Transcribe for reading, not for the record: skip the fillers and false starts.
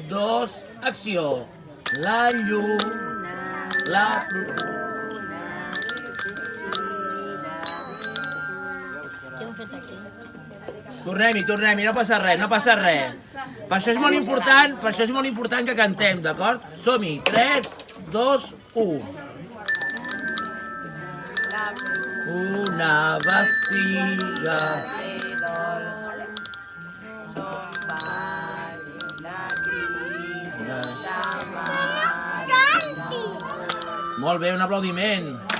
2, acció. La lluna, la... Tornem-hi, no passa res, no passa res. Per això és molt important que cantem, d'acord? Som-hi, 3, 2, 1. Una bastiga... Molt bé, un aplaudiment.